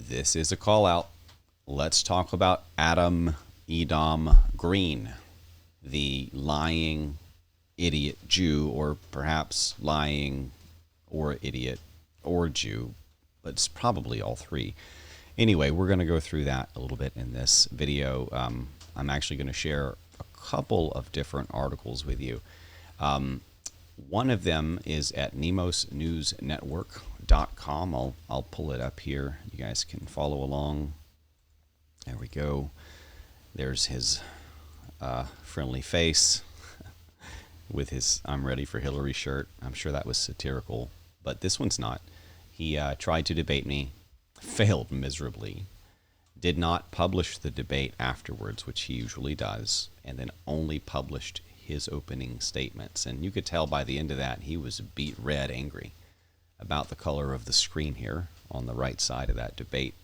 This is a call out. Let's talk about Edom Green, the lying idiot Jew, or perhaps lying or idiot or Jew, but it's probably all three. Anyway, we're going to go through that a little bit in this video. I'm actually going to share a couple of different articles with you. One of them is at nemosnewsnetwork.com. I'll pull it up here. You guys can follow along. There we go. There's his friendly face with his "I'm ready for Hillary" shirt. I'm sure that was satirical, but this one's not. He tried to debate me, failed miserably, did not publish the debate afterwards, which he usually does, and then only published his opening statements. And you could tell by the end of that he was beet red angry about the color of the screen here on the right side of that debate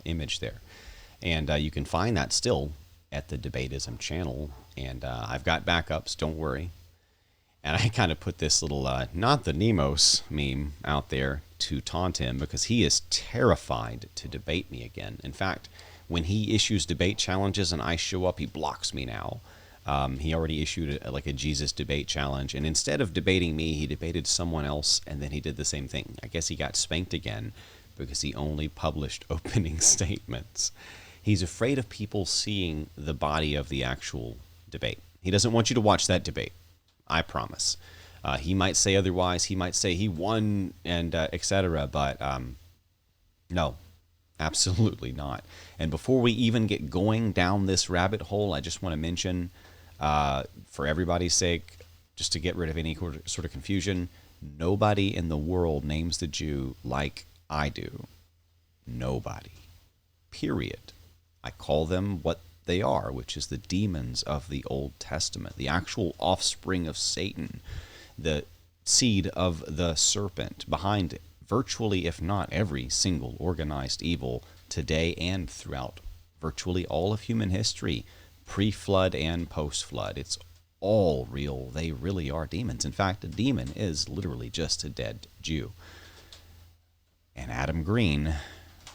image there. And you can find that still at the Debatism channel. And I've got backups, don't worry. And I kind of put this little not the Nemos meme out there to taunt him, because he is terrified to debate me again. In fact, when he issues debate challenges and I show up, he blocks me now. He already issued a Jesus debate challenge, and instead of debating me, he debated someone else, and then he did the same thing. I guess he got spanked again because he only published opening statements. He's afraid of people seeing the body of the actual debate. He doesn't want you to watch that debate, I promise. He might say otherwise. He might say he won and etc., but no. Absolutely not. And before we even get going down this rabbit hole, I just want to mention, for everybody's sake, just to get rid of any sort of confusion, nobody in the world names the Jew like I do. Nobody. Period. I call them what they are, which is the demons of the Old Testament, the actual offspring of Satan, the seed of the serpent behind virtually, if not every single organized evil today and throughout virtually all of human history, pre-flood and post-flood. It's all real. They really are demons. In fact, a demon is literally just a dead Jew. And Edom Green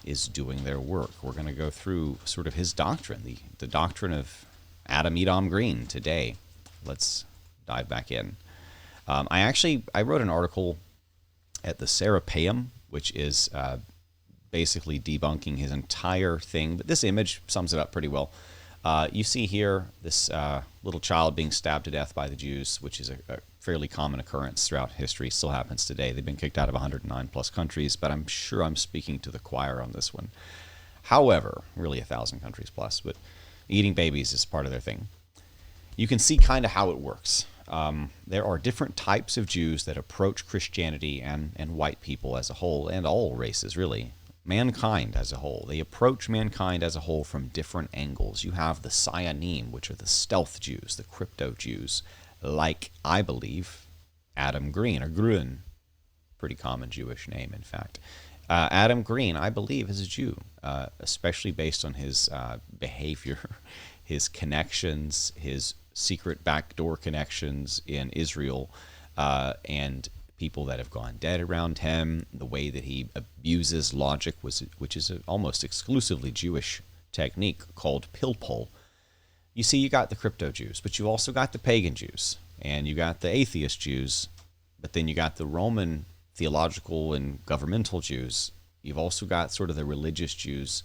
is doing their work. We're going to go through sort of his doctrine, the doctrine of Edom Green today. Let's dive back in. I wrote an article at the Serapeum, which is basically debunking his entire thing. But this image sums it up pretty well. You see here this little child being stabbed to death by the Jews, which is a fairly common occurrence throughout history. Still happens today. They've been kicked out of 109 plus countries, but I'm sure I'm speaking to the choir on this one. However, really 1,000 countries plus, but eating babies is part of their thing. You can see kind of how it works. There are different types of Jews that approach Christianity and white people as a whole, and all races really, mankind as a whole. They approach mankind as a whole from different angles. You have the Sionim, which are the stealth Jews, the crypto Jews, like, I believe, Edom Green, or Grün, pretty common Jewish name, in fact. Edom Green, I believe, is a Jew, especially based on his behavior, his connections, his secret backdoor connections in Israel, and people that have gone dead around him, the way that he abuses logic, which is an almost exclusively Jewish technique called pilpul. You see, you got the crypto Jews, but you also got the pagan Jews, and you got the atheist Jews, but then you got the Roman theological and governmental Jews. You've also got sort of the religious Jews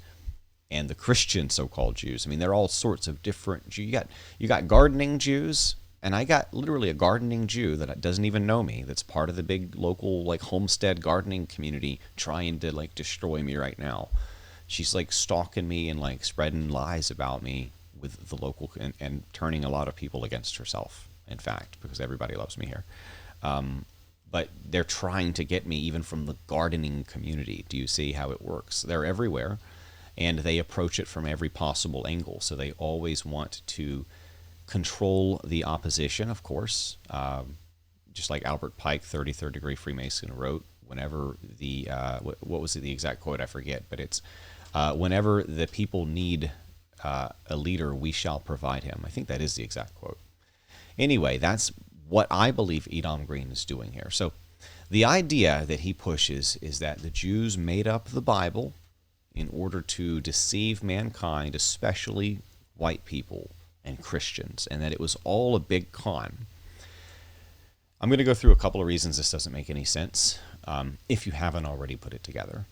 and the Christian so-called Jews. I mean, they're all sorts of different Jews. You got gardening Jews, and I got literally a gardening Jew that doesn't even know me, that's part of the big local like homestead gardening community trying to like destroy me right now. She's like stalking me and like spreading lies about me with the local and turning a lot of people against herself, in fact, because everybody loves me here. But they're trying to get me even from the gardening community. Do you see how it works? They're everywhere. And they approach it from every possible angle. So they always want to control the opposition, of course. Just like Albert Pike, 33rd Degree Freemason, wrote, whenever the, what was the exact quote? I forget. But it's, whenever the people need a leader, we shall provide him. I think that is the exact quote. Anyway, that's what I believe Edom Green is doing here. So the idea that he pushes is that the Jews made up the Bible in order to deceive mankind, especially white people and Christians, and that it was all a big con. I'm going to go through a couple of reasons this doesn't make any sense, if you haven't already put it together.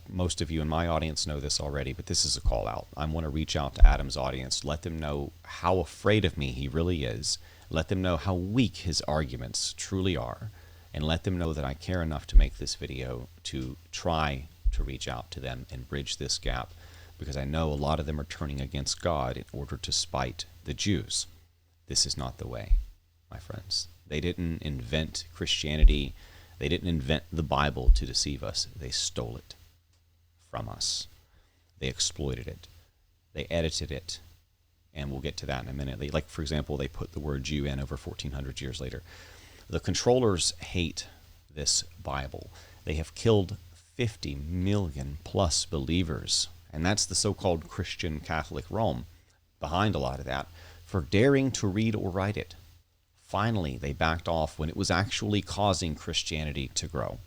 Most of you in my audience know this already, but this is a call out. I want to reach out to Adam's audience, let them know how afraid of me he really is, let them know how weak his arguments truly are, and let them know that I care enough to make this video to try to reach out to them and bridge this gap, because I know a lot of them are turning against God in order to spite the Jews. This is not the way, my friends. They didn't invent Christianity. They didn't invent the Bible to deceive us. They stole it from us. They exploited it. They edited it. And we'll get to that in a minute. Like, for example, they put the word Jew in over 1,400 years later. The controllers hate this Bible. They have killed 50 million plus believers, and that's the so-called Christian Catholic Rome behind a lot of that, for daring to read or write it. Finally, they backed off when it was actually causing Christianity to grow.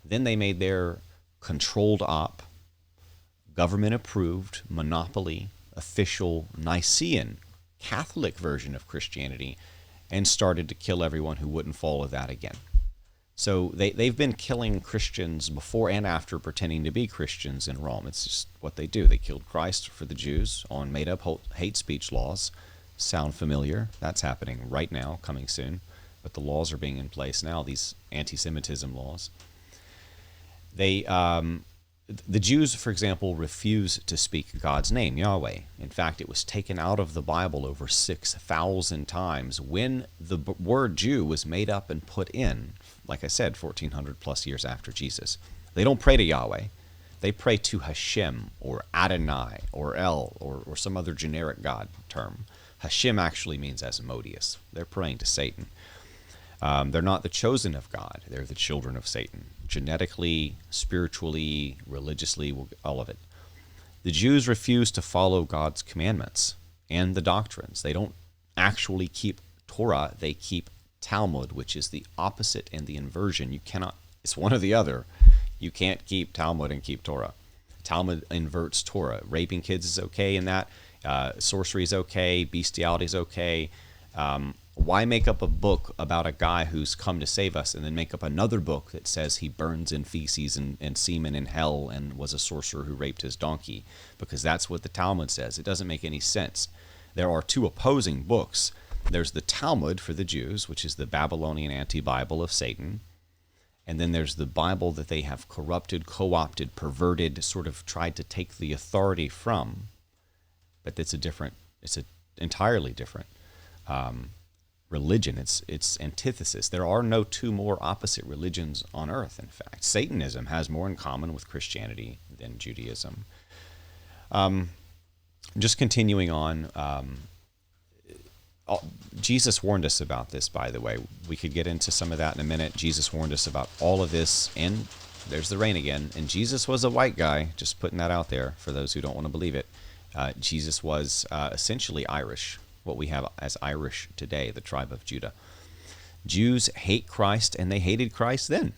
Then they made their controlled op, government-approved, monopoly, official, Nicene, Catholic version of Christianity, and started to kill everyone who wouldn't follow that again. So they've been killing Christians before and after pretending to be Christians in Rome. It's just what they do. They killed Christ for the Jews on made-up hate speech laws. Sound familiar? That's happening right now, coming soon. But the laws are being in place now, these anti-Semitism laws. The Jews, for example, refuse to speak God's name, Yahweh. In fact, it was taken out of the Bible over 6,000 times when the word Jew was made up and put in, like I said, 1,400 plus years after Jesus. They don't pray to Yahweh. They pray to Hashem or Adonai or El or some other generic God term. Hashem actually means Asmodeus. They're praying to Satan. They're not the chosen of God. They're the children of Satan. Genetically, spiritually, religiously, all of it. The Jews refuse to follow God's commandments and the doctrines. They don't actually keep Torah. They keep Talmud, which is the opposite and the inversion. You cannot, it's one or the other. You can't keep Talmud and keep Torah. Talmud inverts Torah. Raping kids is okay in that. Sorcery is okay. Bestiality is okay. Why make up a book about a guy who's come to save us and then make up another book that says he burns in feces and semen in hell and was a sorcerer who raped his donkey? Because that's what the Talmud says. It doesn't make any sense. There are two opposing books. There's the Talmud for the Jews, which is the Babylonian anti-Bible of Satan. And then there's the Bible that they have corrupted, co-opted, perverted, sort of tried to take the authority from. But it's an entirely different religion. It's antithesis. There are no two more opposite religions on earth, in fact. Satanism has more in common with Christianity than Judaism. Just continuing on, Jesus warned us about this, by the way. We could get into some of that in a minute. Jesus warned us about all of this, and there's the rain again. And Jesus was a white guy, just putting that out there for those who don't want to believe it. Jesus was essentially Irish, what we have as Irish today, the tribe of Judah. Jews hate Christ, and they hated Christ then.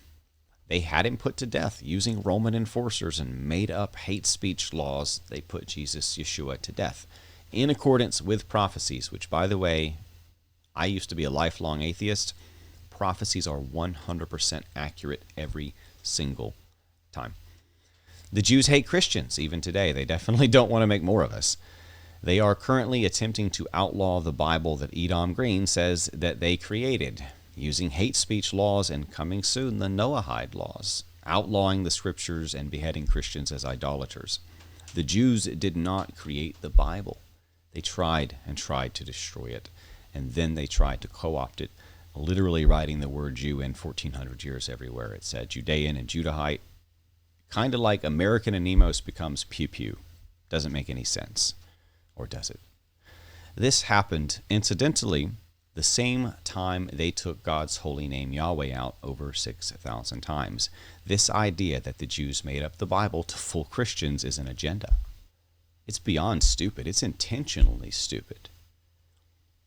They had him put to death using Roman enforcers and made up hate speech laws. They put Jesus, Yeshua, to death in accordance with prophecies, which, by the way, I used to be a lifelong atheist. Prophecies are 100% accurate every single time. The Jews hate Christians even today. They definitely don't want to make more of us. They are currently attempting to outlaw the Bible that Edom Green says that they created, using hate speech laws and, coming soon, the Noahide laws, outlawing the scriptures and beheading Christians as idolaters. The Jews did not create the Bible. They tried and tried to destroy it, and then they tried to co-opt it, literally writing the word Jew in 1,400 years everywhere. It said Judean and Judahite, kind of like American Anemos becomes pew pew. Doesn't make any sense. Or does it? This happened, incidentally, the same time they took God's holy name Yahweh out over 6,000 times. This idea that the Jews made up the Bible to fool Christians is an agenda. It's beyond stupid. It's intentionally stupid.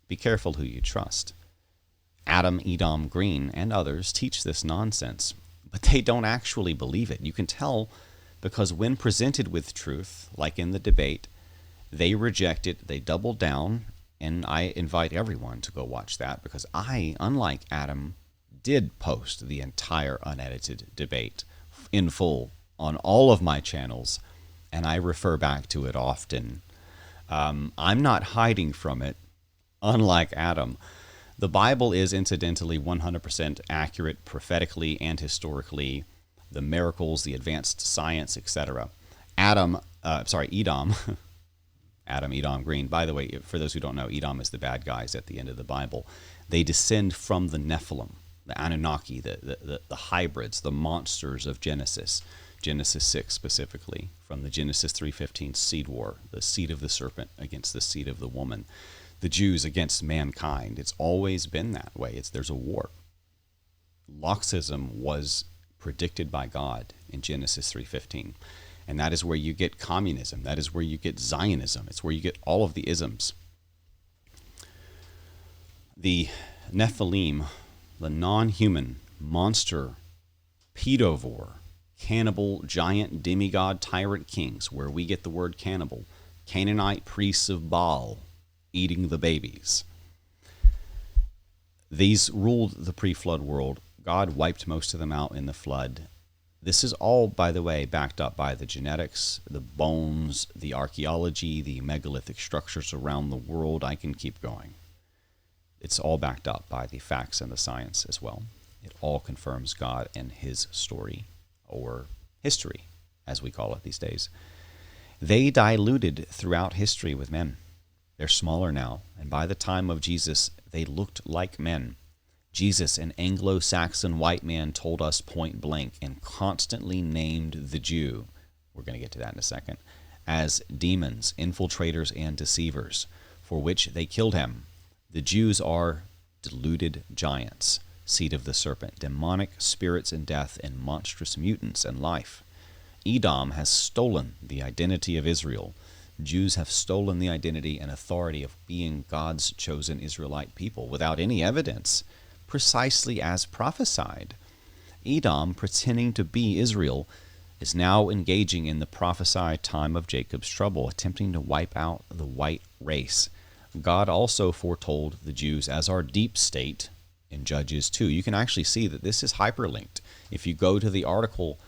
Be careful who you trust. Edom Green and others teach this nonsense, but they don't actually believe it. You can tell because when presented with truth, like in the debate, they reject it, they double down, and I invite everyone to go watch that, because I, unlike Adam, did post the entire unedited debate in full on all of my channels, and I refer back to it often. I'm not hiding from it, unlike Adam. The Bible is incidentally 100% accurate prophetically and historically. The miracles, the advanced science, etc. Edom, Adam, Edom, Green. By the way, for those who don't know, Edom is the bad guys at the end of the Bible. They descend from the Nephilim, the Anunnaki, the hybrids, the monsters of Genesis. Genesis 6 specifically, from the Genesis 3:15 seed war, the seed of the serpent against the seed of the woman, the Jews against mankind. It's always been that way. There's a war. Loxism was predicted by God in Genesis 3:15. And that is where you get communism. That is where you get Zionism. It's where you get all of the isms. The Nephilim, the non-human monster, pedovore, cannibal, giant, demigod, tyrant kings, where we get the word cannibal, Canaanite priests of Baal, eating the babies. These ruled the pre-flood world. God wiped most of them out in the flood. This is all, by the way, backed up by the genetics, the bones, the archaeology, the megalithic structures around the world. I can keep going. It's all backed up by the facts and the science as well. It all confirms God and his story, or history, as we call it these days. They diluted throughout history with men. They're smaller now, and by the time of Jesus, they looked like men. Jesus, an Anglo-Saxon white man, told us point blank and constantly named the Jew, we're going to get to that in a second, as demons, infiltrators, and deceivers, for which they killed him. The Jews are deluded giants, seed of the serpent, demonic spirits in death, and monstrous mutants in life. Edom has stolen the identity of Israel. Jews have stolen the identity and authority of being God's chosen Israelite people without any evidence, precisely as prophesied. Edom, pretending to be Israel, is now engaging in the prophesied time of Jacob's trouble, attempting to wipe out the white race. God also foretold the Jews as our deep state in Judges 2. You can actually see that this is hyperlinked. If you go to the article,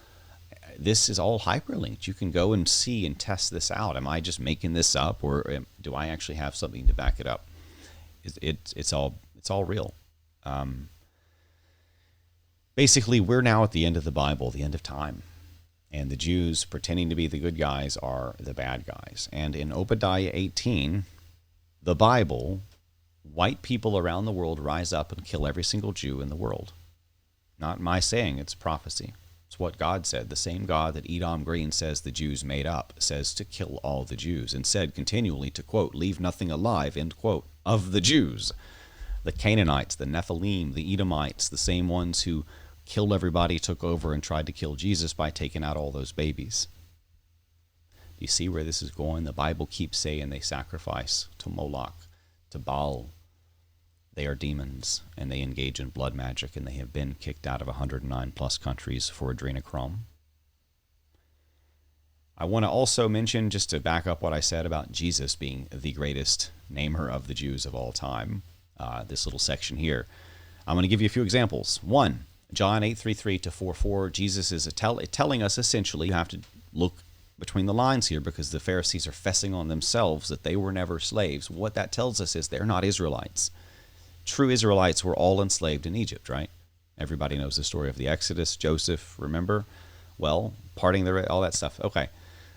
this is all hyperlinked. You can go and see and test this out. Am I just making this up, or do I actually have something to back it up? It's all real. Basically, we're now at the end of the Bible, the end of time. And the Jews, pretending to be the good guys, are the bad guys. And in Obadiah 18, the Bible, white people around the world rise up and kill every single Jew in the world. Not my saying, it's prophecy. It's what God said. The same God that Edom Green says the Jews made up says to kill all the Jews, and said continually to, quote, leave nothing alive, end quote, of the Jews. The Canaanites, the Nephilim, the Edomites, the same ones who killed everybody, took over, and tried to kill Jesus by taking out all those babies. Do you see where this is going? The Bible keeps saying they sacrifice to Moloch, to Baal. They are demons, and they engage in blood magic, and they have been kicked out of 109 plus countries for adrenochrome. I want to also mention, just to back up what I said about Jesus being the greatest namer of the Jews of all time, this little section here. I'm going to give you a few examples. One, John 8:33 to 4:4. Jesus is telling us essentially, you have to look between the lines here, because the Pharisees are fessing on themselves that they were never slaves. What that tells us is they're not Israelites. True Israelites were all enslaved in Egypt, right? Everybody knows the story of the Exodus. Joseph, remember? Well, parting the all that stuff. Okay.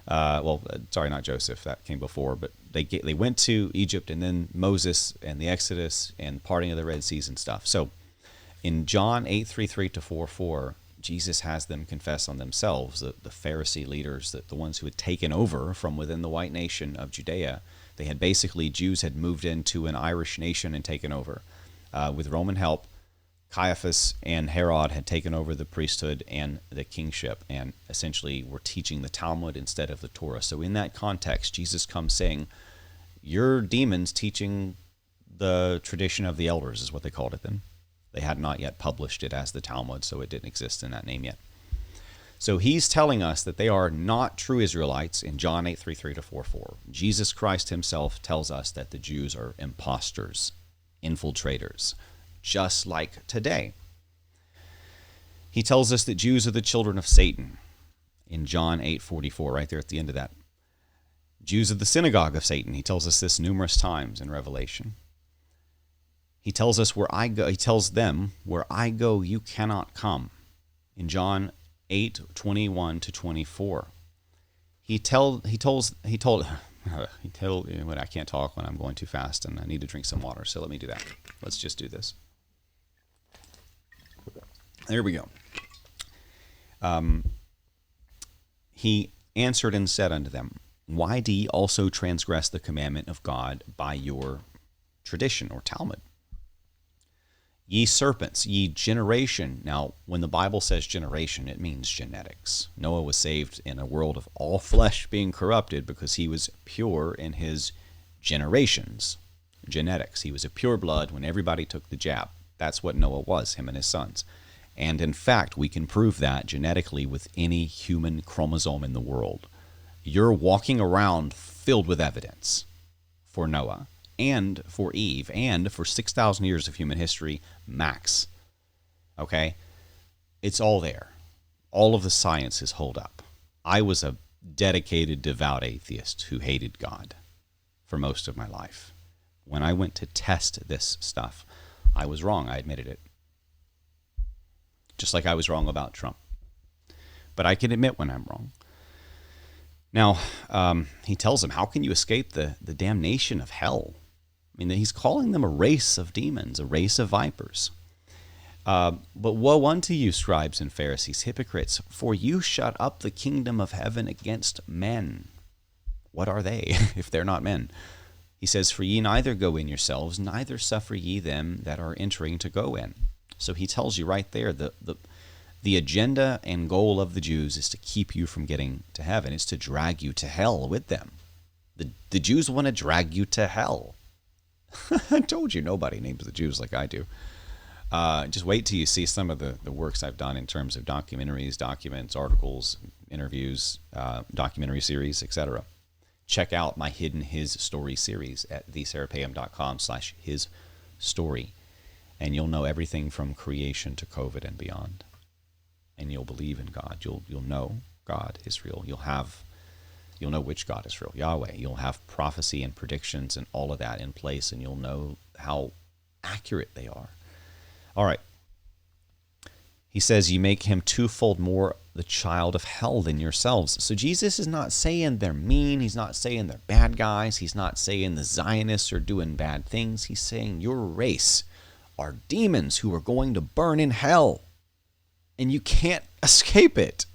Sorry, not Joseph. That came before, but they went to Egypt, and then Moses and the Exodus and parting of the Red Seas and stuff. So in John 8:33 to 4:4, Jesus has them confess on themselves, the Pharisee leaders, the ones who had taken over from within the white nation of Judea. They had basically, Jews had moved into an Irish nation and taken over. With Roman help, Caiaphas and Herod had taken over the priesthood and the kingship, and essentially were teaching the Talmud instead of the Torah. So in that context, Jesus comes saying, you're demons teaching the tradition of the elders, is what they called it then. They had not yet published it as the Talmud, so it didn't exist in that name yet. So he's telling us that they are not true Israelites in John 8:33 to 4:4. Jesus Christ himself tells us that the Jews are imposters, infiltrators, just like today. He tells us that Jews are the children of Satan in John 8:44, right there at the end of that. Jews are the synagogue of Satan. He tells us this numerous times in Revelation. He tells us where I go. He tells them, where I go, you cannot come. In John 8:21 to 24. He told when I can't talk when I'm going too fast and I need to drink some water. So let me do that. Let's just do this. There we go. He answered and said unto them, why do ye also transgress the commandment of God by your tradition or Talmud? Ye serpents, ye generation. Now, when the Bible says generation, it means genetics. Noah was saved in a world of all flesh being corrupted because he was pure in his generations, genetics. He was a pure blood when everybody took the jab. That's what Noah was, him and his sons. And in fact, we can prove that genetically with any human chromosome in the world. You're walking around filled with evidence for Noah and for Eve and for 6,000 years of human history, max. Okay? It's all there. All of the sciences hold up. I was a dedicated, devout atheist who hated God for most of my life. When I went to test this stuff, I was wrong. I admitted it. Just like I was wrong about Trump. But I can admit when I'm wrong. Now, he tells them, how can you escape the damnation of hell? I mean, he's calling them a race of demons, a race of vipers. But woe unto you, scribes and Pharisees, hypocrites, for you shut up the kingdom of heaven against men. What are they, if they're not men? He says, for ye neither go in yourselves, neither suffer ye them that are entering to go in. So he tells you right there, the agenda and goal of the Jews is to keep you from getting to heaven. It's to drag you to hell with them. The Jews want to drag you to hell. I told you nobody names the Jews like I do. Just wait till you see some of the works I've done in terms of documentaries, documents, articles, interviews, documentary series, etc. Check out my Hidden His Story series at thesarahpayam.com/hisstory. And you'll know everything from creation to COVID and beyond. And you'll believe in God. You'll know God is real. You'll know which God is real, Yahweh. You'll have prophecy and predictions and all of that in place, and you'll know how accurate they are. All right. He says, you make him twofold more the child of hell than yourselves. So Jesus is not saying they're mean. He's not saying they're bad guys. He's not saying the Zionists are doing bad things. He's saying your race are demons who are going to burn in hell, and you can't escape it.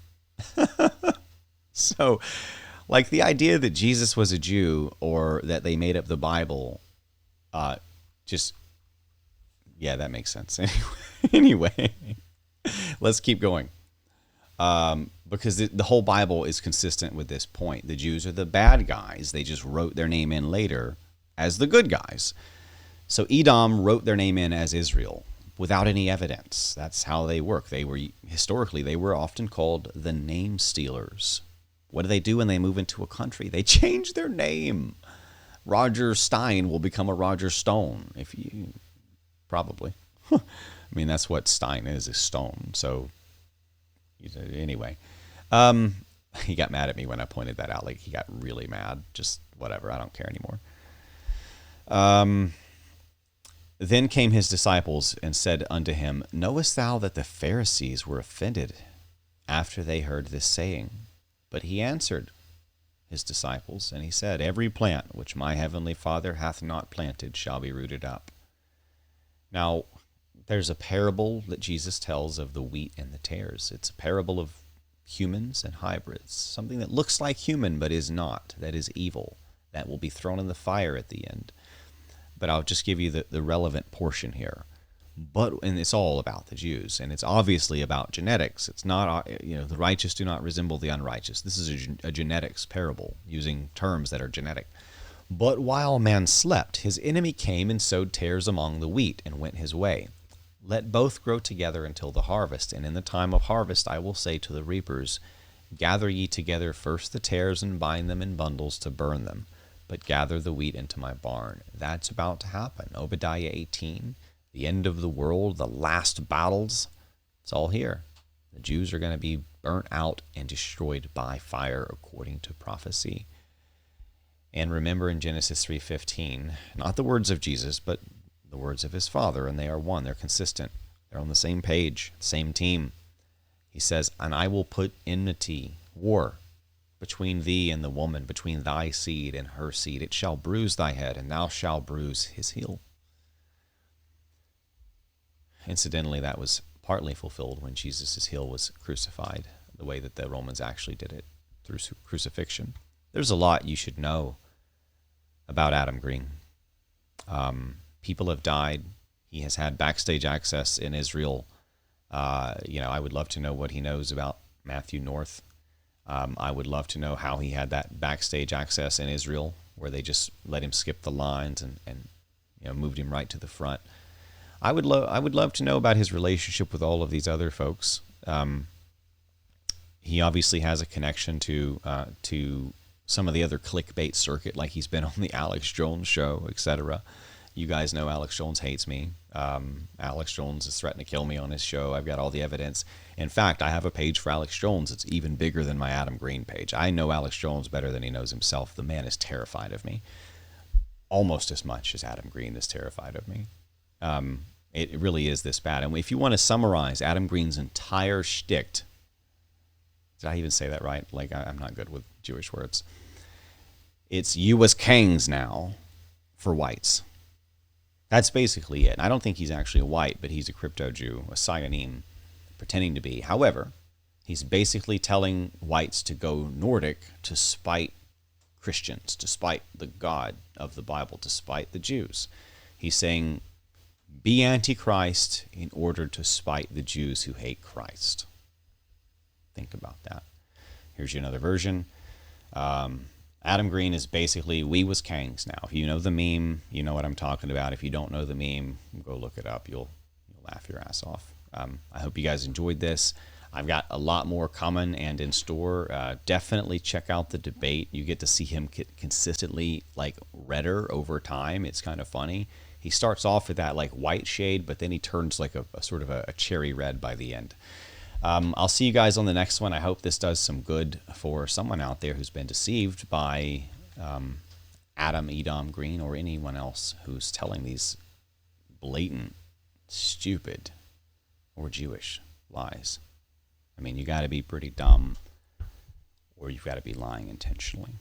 So, like the idea that Jesus was a Jew or that they made up the Bible, that makes sense. Anyway, let's keep going. Because the whole Bible is consistent with this point. The Jews are the bad guys. They just wrote their name in later as the good guys. So Edom wrote their name in as Israel without any evidence. That's how they work. Historically, they were often called the name stealers. What do they do when they move into a country? They change their name. Roger Stein will become a Roger Stone. Probably. I mean, that's what Stein is stone. So anyway, he got mad at me when I pointed that out. Like, he got really mad. Just whatever. I don't care anymore. Then came his disciples and said unto him, knowest thou that the Pharisees were offended after they heard this saying? But he answered his disciples, and he said, every plant which my heavenly Father hath not planted shall be rooted up. Now, there's a parable that Jesus tells of the wheat and the tares. It's a parable of humans and hybrids, something that looks like human but is not, that is evil, that will be thrown in the fire at the end. But I'll just give you the relevant portion here. And it's all about the Jews, and it's obviously about genetics. It's not, the righteous do not resemble the unrighteous. This is a genetics parable, using terms that are genetic. But while man slept, his enemy came and sowed tares among the wheat and went his way. Let both grow together until the harvest. And in the time of harvest I will say to the reapers, gather ye together first the tares and bind them in bundles to burn them, but gather the wheat into my barn. That's about to happen. Obadiah 18, the end of the world, the last battles, it's all here. The Jews are going to be burnt out and destroyed by fire according to prophecy. And remember in Genesis 3:15, not the words of Jesus, but the words of his Father, and they are one. They're consistent. They're on the same page, same team. He says, and I will put enmity, war, between thee and the woman, between thy seed and her seed. It shall bruise thy head, and thou shalt bruise his heel. Incidentally, that was partly fulfilled when Jesus' heel was crucified, the way that the Romans actually did it, through crucifixion. There's a lot you should know about Adam Green. People have died. He has had backstage access in Israel. I would love to know what he knows about Matthew North. I would love to know how he had that backstage access in Israel, where they just let him skip the lines and moved him right to the front. I would love to know about his relationship with all of these other folks. He obviously has a connection to some of the other clickbait circuit, like he's been on the Alex Jones show, etc. You guys know Alex Jones hates me. Alex Jones has threatened to kill me on his show. I've got all the evidence. In fact, I have a page for Alex Jones. It's even bigger than my Adam Green page. I know Alex Jones better than he knows himself. The man is terrified of me, almost as much as Adam Green is terrified of me. It really is this bad. And if you want to summarize Adam Green's entire shtick, did I even say that right? Like, I'm not good with Jewish words. It's you as kings now for whites. That's basically it. I don't think he's actually white, but he's a crypto Jew, a pseudonym, pretending to be. However, he's basically telling whites to go Nordic to spite Christians, to spite the God of the Bible, to spite the Jews. He's saying, be Antichrist in order to spite the Jews who hate Christ. Think about that. Here's you another version. Adam Green is basically we was kings now. If you know the meme, you know what I'm talking about. If you don't know the meme, go look it up. You'll laugh your ass off. I hope you guys enjoyed this. I've got a lot more coming and in store. Definitely check out the debate. You get to see him consistently like redder over time. It's kind of funny. He starts off with that like white shade, but then he turns like a sort of a cherry red by the end. I'll see you guys on the next one. I hope this does some good for someone out there who's been deceived by Edom Green, or anyone else who's telling these blatant, stupid, or Jewish lies. I mean, you got to be pretty dumb, or you've got to be lying intentionally.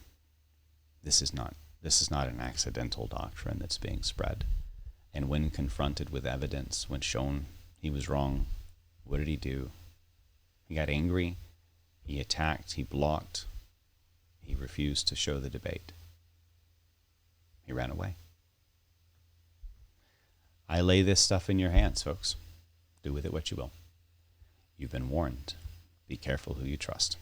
This is not an accidental doctrine that's being spread. And when confronted with evidence, when shown he was wrong, what did he do? He got angry, he attacked, he blocked, he refused to show the debate. He ran away. I lay this stuff in your hands, folks. Do with it what you will. You've been warned. Be careful who you trust.